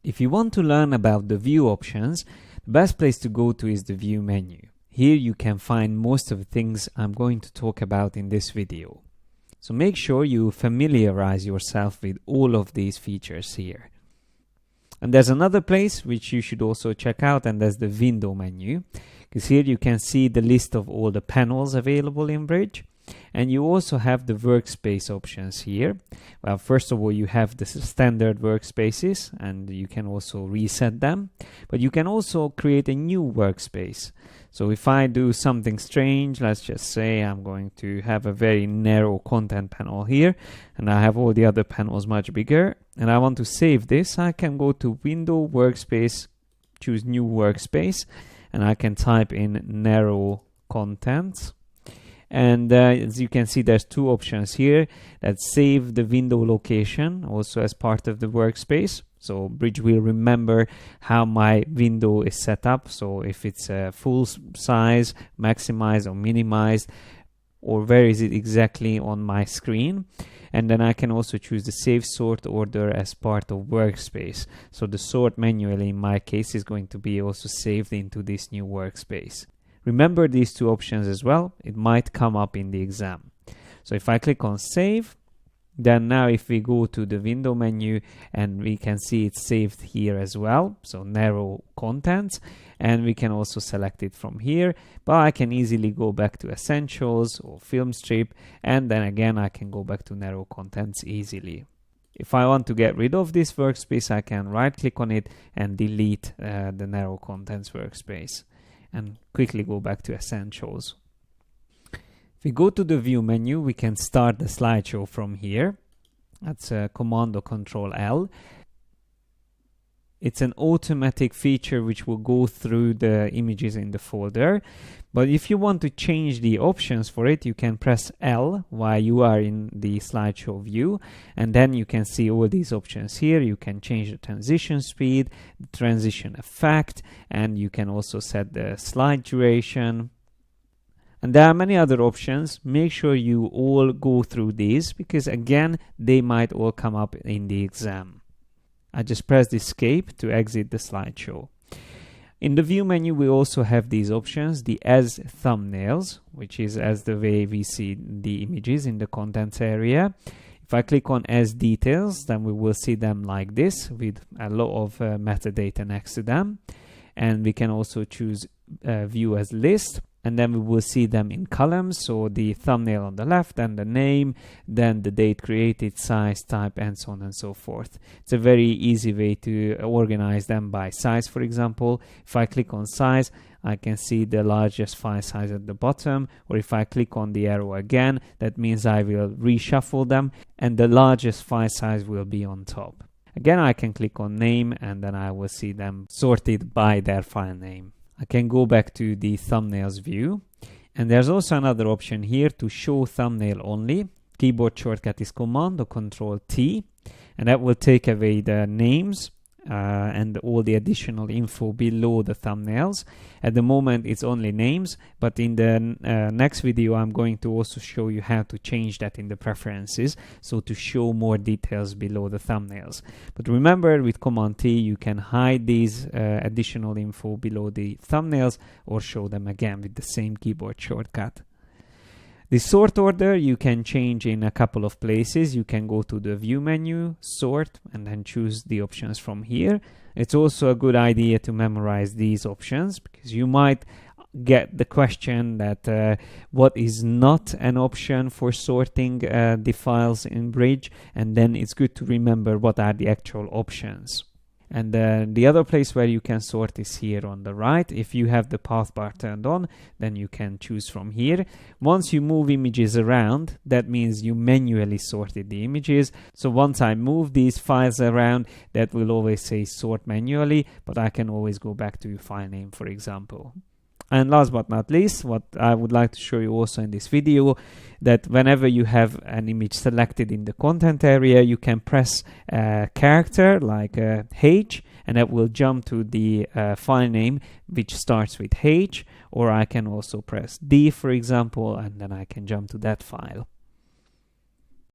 If you want to learn about the view options, the best place to go to is the view menu. Here you can find most of the things I'm going to talk about in this video. So make sure you familiarize yourself with all of these features here. And there's another place which you should also check out, and that's the window menu. Because here you can see the list of all the panels available in Bridge. And you also have the workspace options here. Well, first of all, you have the standard workspaces, and you can also reset them. But you can also create a new workspace. So if I do something strange, let's just say I'm going to have a very narrow content panel here, and I have all the other panels much bigger, and I want to save this, I can go to Window, Workspace, choose New Workspace, and I can type in narrow contents. And as you can see, there's two options here that save the window location also as part of the workspace. So Bridge will remember how my window is set up. So if it's full size, maximized or minimized, or where is it exactly on my screen. And then I can also choose the save sort order as part of workspace. So the sort manually in my case is going to be also saved into this new workspace. Remember these two options as well. It might come up in the exam. So if I click on save, then now if we go to the window menu, and we can see it's saved here as well. So narrow contents, and we can also select it from here, but I can easily go back to essentials or film strip, and then again I can go back to narrow contents easily. If I want to get rid of this workspace, I can right click on it and delete the narrow contents workspace, and quickly go back to essentials. If we go to the view menu, we can start the slideshow from here. That's Command or Control L. It's an automatic feature which will go through the images in the folder. But if you want to change the options for it, you can press L while you are in the slideshow view, and then you can see all these options here. You can change the transition speed, the transition effect, and you can also set the slide duration. And there are many other options. Make sure you all go through these, because again, they might all come up in the exam. I just pressed escape to exit the slideshow. In the view menu, we also have these options, the as thumbnails, which is as the way we see the images in the contents area. If I click on as details, then we will see them like this with a lot of metadata next to them. And we can also choose view as list. And then we will see them in columns, so the thumbnail on the left, and the name, then the date created, size, type, and so on and so forth. It's a very easy way to organize them by size, for example. If I click on size, I can see the largest file size at the bottom, or if I click on the arrow again, that means I will reshuffle them, and the largest file size will be on top. Again, I can click on name, and then I will see them sorted by their file name. I can go back to the thumbnails view, and there's also another option here to show thumbnail only. Keyboard shortcut is Command or Control T, and that will take away the names and all the additional info below the thumbnails. At the moment it's only names, but in the next video I'm going to also show you how to change that in the preferences, so to show more details below the thumbnails. But remember, with Command T you can hide these additional info below the thumbnails, or show them again with the same keyboard shortcut. The sort order you can change in a couple of places. You can go to the view menu, sort, and then choose the options from here. It's also a good idea to memorize these options, because you might get the question that what is not an option for sorting the files in Bridge, and then it's good to remember what are the actual options. And the other place where you can sort is here on the right. If you have the path bar turned on, then you can choose from here. Once you move images around, that means you manually sorted the images. So once I move these files around, that will always say sort manually, but I can always go back to your file name, for example. And last but not least, what I would like to show you also in this video, that whenever you have an image selected in the content area, you can press a character like H, and that will jump to the file name which starts with H, or I can also press D, for example, and then I can jump to that file.